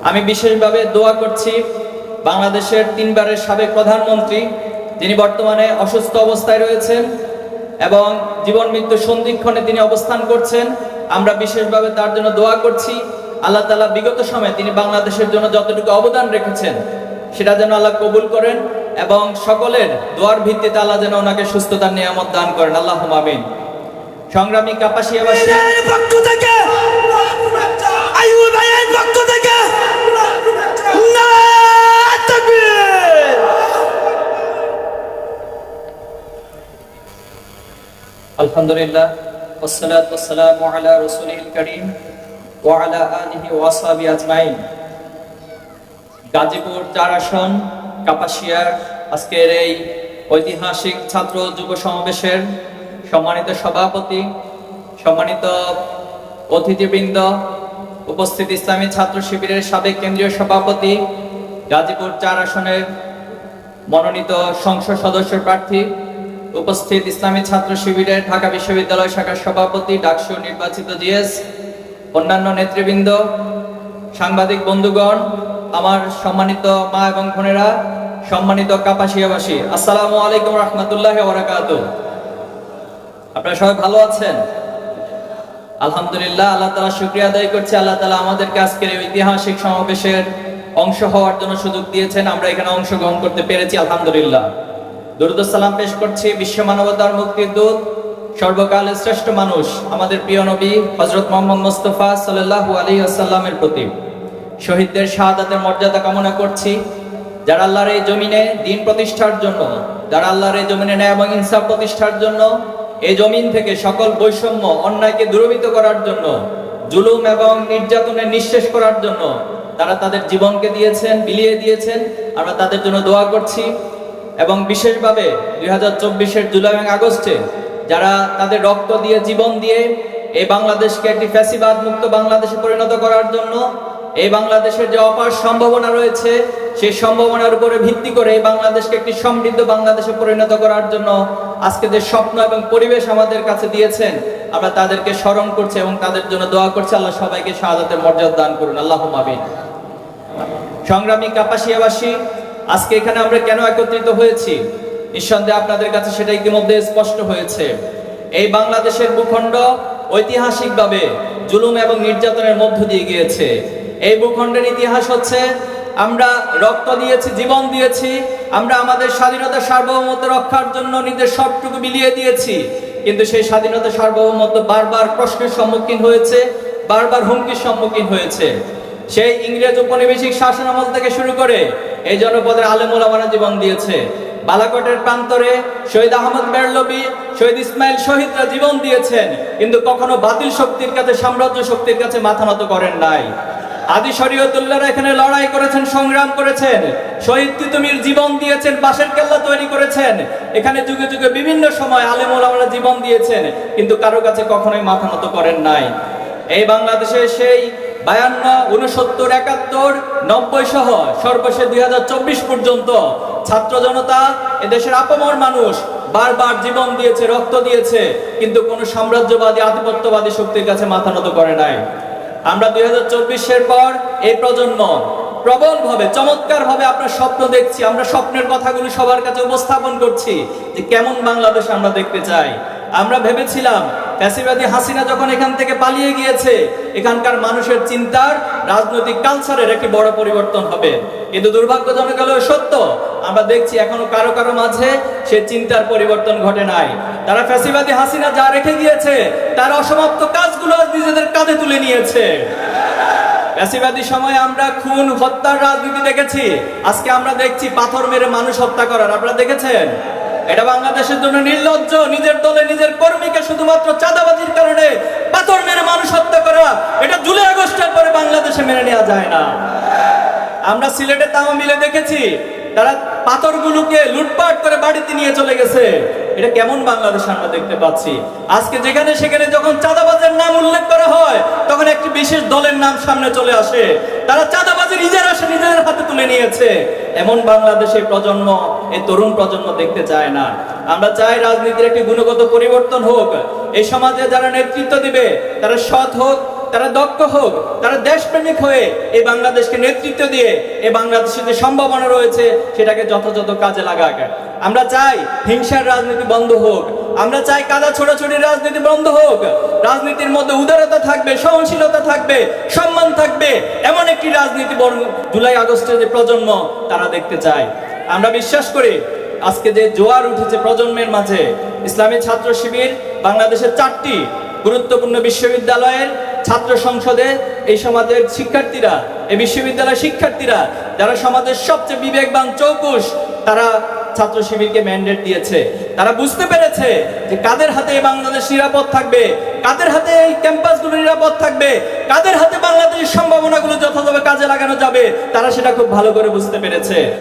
আমি বিশেষভাবে দোয়া করছি বাংলাদেশের তিনবারের সাবেক প্রধানমন্ত্রী, যিনি বর্তমানে অসুস্থ অবস্থায় রয়েছেন এবং জীবন মৃত্যু সন্ধিক্ষণে তিনি অবস্থান করছেন। আমরা বিশেষভাবে তার জন্য দোয়া করছি। আল্লাহ তাআলা বিগত সময়ে তিনি বাংলাদেশের জন্য যতটুকু অবদান রেখেছেন সেটা যেন আল্লাহ কবুল করেন এবং সকলের দোয়ার ভিত্তিতে আল্লাহ যেন ওনাকে সুস্থতার নিয়ামত দান করেন। আল্লাহুম্মা আমিন। সংগ্রামী কাপাসিয়াবাসী, পক্ষ থেকে আইয়ুব ভাইয়ের পক্ষ থেকে নারায়ে তাকবীর। আলহামদুলিল্লাহ, ওয়াসসালাতু ওয়াসসালামু আলা রাসূলিল কারীম ওয়া আলা আলিহি ওয়া আসহাবিহি আজমাইন। গাজীপুর 4 আসন কাপাসিয়ার আজকের এই ঐতিহাসিক ছাত্র যুব সমাবেশের সম্মানিত সভাপতি, সম্মানিত অতিথিবৃন্দ, উপস্থিত ইসলামী ছাত্র শিবিরের সাবেক কেন্দ্রীয় সভাপতি, গাজীপুর 4 আসনের মনোনীত সংসদ সদস্য প্রার্থী, উপস্থিত ইসলামী ছাত্র শিবিরের ঢাকা বিশ্ববিদ্যালয় শাখার সভাপতি, ডাকসু নির্বাচিত জিএস, অন্যান্য নেতৃবৃন্দ, সাংবাদিক বন্ধুগণ, আমার সম্মানিত মা এবং বোনেরা, সম্মানিত কাপাসিয়াবাসী, আসসালামু আলাইকুম রহমতুল্লাহি ওয়া বারাকাতুহু। আপনারা সবাই ভালো আছেন? আলহামদুলিল্লাহ, আল্লাহ তাআলা শুকরিয়া আদায় করছি। আল্লাহ তাআলা আমাদেরকে আজকের এই ঐতিহাসিক সমাবেশের অংশ হওয়ার জন্য সুযোগ দিয়েছেন। আমরা এখানে অংশগ্রহণ করতে পেরেছি, আলহামদুলিল্লাহ। দরুদ ও সালাম পেশ করছি বিশ্ব মানবতার মুক্তির দূত, সর্বকালের শ্রেষ্ঠ মানুষ, আমাদের প্রিয় নবী হযরত মুহাম্মদ মুস্তাফা সাল্লাল্লাহু আলাইহি ওয়াসাল্লামের প্রতি। শহীদদের শাহাদাতের মর্যাদা কামনা করছি। যারা আল্লাহর এই জমিনে দ্বীন প্রতিষ্ঠার জন্য, যারা আল্লাহর এই জমিনে ন্যায় এবং ইনসাফ প্রতিষ্ঠার জন্য, এই জমিন থেকে সকল বৈষম্য অন্যায়কে দূরীভূত করার জন্য, জুলুম এবং নির্যাতনের নিঃশেষ করার জন্য তারা তাদের জীবনকে দিয়েছেন, বিলিয়ে দিয়েছেন। আমরা তাদের জন্য দোয়া করছি এবং বিশেষভাবে 2024-এর জুলাই এবং আগস্টে যারা তাদের রক্ত দিয়ে, জীবন দিয়ে এই বাংলাদেশকে একটি ফ্যাসিবাদ মুক্ত বাংলাদেশে পরিণত করার জন্য, এই বাংলাদেশের যে অপার সম্ভাবনা রয়েছে সেই সম্ভাবনার উপরে ভিত্তি করে এই বাংলাদেশকে একটি সমৃদ্ধ বাংলাদেশে পরিণত করার জন্য আজকে যে স্বপ্ন এবং পরিবেশ আমাদের কাছে দিয়েছেন, আমরা তাদেরকে স্মরণ করছি এবং তাদের জন্য দোয়া করছি। আল্লাহ সবাইকে শাহাদাতের মর্যাদা দান করুন, আল্লাহুম্মা আমিন। সংগ্রামী কাপাসিয়াবাসী, আজকে এখানে আমরা কেন একত্রিত হয়েছি? নিঃসন্দেহে আপনাদের কাছে সেটা ইতিমধ্যে স্পষ্ট হয়েছে। এই বাংলাদেশের ভূখণ্ড ঐতিহাসিকভাবে জুলুম এবং নির্যাতনের মধ্য দিয়ে গিয়েছে। এই ভূখণ্ডের ইতিহাস হচ্ছে আমরা রক্ত দিয়েছি, জীবন দিয়েছি, আমরা আমাদের স্বাধীনতা সার্বভৌমত্ব রক্ষার জন্য নিজের সবটুকু বিলিয়ে দিয়েছি। কিন্তু সেই স্বাধীনতা সার্বভৌমত্ব বারবার প্রশ্নের সম্মুখীন হয়েছে, বারবার হুমকির সম্মুখীন হয়েছে। সেই ইংরেজ উপনিবেশিক শাসন আমল থেকে শুরু করে এই জনপদের আলেম ওলামারা জীবন দিয়েছে। বালাকোটের প্রান্তরে শহীদ আহমদ বেরলভী, শহীদ ইসমাইল শহীদরা জীবন দিয়েছেন, কিন্তু কখনো বাতিল শক্তির কাছে, সাম্রাজ্য শক্তির কাছে মাথা নত করেন নাই। আদি শরীয়তুল্লাহরা এখানে লড়াই করেছেন, সংগ্রাম করেছেন, শহীদ তিতুমীর জীবন দিয়েছেন, বাঁশের কেল্লা তৈরি করেছেন। এখানে যুগে যুগে বিভিন্ন সময় আলেম ওলামারা জীবন দিয়েছেন, কিন্তু কারো কাছে কখনোই মাথা নত করেন নাই। এই বাংলাদেশে সেই 52, 69, 71, 90 সহ সর্বশেষ 2024 পর্যন্ত ছাত্র জনতা, এদেশের আপামর মানুষ বারবার জীবন দিয়েছে, রক্ত দিয়েছে, কিন্তু কোনো সাম্রাজ্যবাদী, আধিপত্যবাদী শক্তির কাছে মাথা নত করে নাই। আমরা 2024-এর পর এই প্রজন্ম প্রবলভাবে, চমৎকারভাবে আমরা স্বপ্ন দেখছি। আমরা স্বপ্নের কথাগুলো সবার কাছে উপস্থাপন করছি যে কেমন বাংলাদেশ আমরা দেখতে চাই। আমরা ভেবেছিলাম ফ্যাসিবাদী হাসিনা যখন এখান থেকে পালিয়ে গিয়েছে, এখানকার মানুষের চিন্তার, রাজনৈতিক কালচারের একটি বড় পরিবর্তন হবে। কিন্তু দুর্ভাগ্যজনক হলেও সত্য, আমরা দেখছি এখনো কারো কারো মাঝে সে চিন্তার পরিবর্তন ঘটে নাই। তারা ফ্যাসিবাদী হাসিনা যা রেখে গিয়েছে তার অসমাপ্ত কাজগুলো নিজেদের কাঁধে তুলে নিয়েছে। ফ্যাসিবাদী সময় আমরা খুন, হত্যার রাজনীতি দেখেছি, আজকে আমরা দেখছি পাথর মেরে মানুষ হত্যা করার। আপনারা দেখেছেন? এটা বাংলাদেশের জন্য নির্লজ্জ। নিজের দলে নিজের কর্মীকে শুধুমাত্র চাঁদাবাজির কারণে পাথর মেরে মানুষ হত্যা করা, এটা জুলাই আগস্টের পরে বাংলাদেশে মেনে নেওয়া যায় না। আমরা সিলেটে তামা মিলে দেখেছি, তারা পাথরগুলোকে লুটপাট করে বাড়িতে নিয়ে চলে গেছে। এটা কেমন বাংলাদেশ আমরা দেখতে পাচ্ছি? আজকে যেখানে সেখানে যখন চাঁদাবাজের নাম উল্লেখ করা হয়, তখন একটি বিশেষ দলের নাম সামনে চলে আসে। তারা চাঁদাবাজি নিজেদের হাতে তুলে নিয়েছে। এমন বাংলাদেশের প্রজন্ম, এই তরুণ প্রজন্ম দেখতে চায় না। আমরা চাই রাজনীতির একটি গুণগত পরিবর্তন হোক। এই সমাজে যারা নেতৃত্ব দিবে তারা সৎ হোক, তারা দক্ষ হোক, তারা দেশপ্রেমিক হয়ে এই বাংলাদেশকে নেতৃত্ব দিয়ে এই বাংলাদেশের যে সম্ভাবনা রয়েছে সেটাকে যথাযথ কাজে লাগাক। আমরা চাই হিংসার রাজনীতি বন্ধ হোক, আমরা চাই কাদা ছোড়াছুড়ির রাজনীতি বন্ধ হোক, রাজনীতির মধ্যে উদারতা থাকবে, সহনশীলতা থাকবে, সম্মান থাকবে, এমন একটি রাজনীতি জুলাই আগস্টের যে প্রজন্ম তারা দেখতে চায়। আমরা বিশ্বাস করি আজকে যে জোয়ার উঠেছে প্রজন্মের মাঝে, ইসলামী ছাত্র শিবির বাংলাদেশের 4টি গুরুত্বপূর্ণ বিশ্ববিদ্যালয়ের ছাত্র সংসদে এই সমাজের শিক্ষার্থীরা, এই বিশ্ববিদ্যালয়ের শিক্ষার্থীরা যারা সমাজের সবচেয়ে বিবেকবান চৌকুশ, তারা ছাত্র শিবিরকে ম্যান্ডেট দিয়েছে। তারা বুঝতে পেরেছে যে কাদের হাতে এই বাংলাদেশ নিরাপদ থাকবে, কাদের হাতে এই ক্যাম্পাসগুলো নিরাপদ থাকবে, কাদের হাতে বাংলাদেশের সম্ভাবনাগুলো যথাযথ কাজে লাগানো যাবে, তারা সেটা খুব ভালো করে বুঝতে পেরেছে।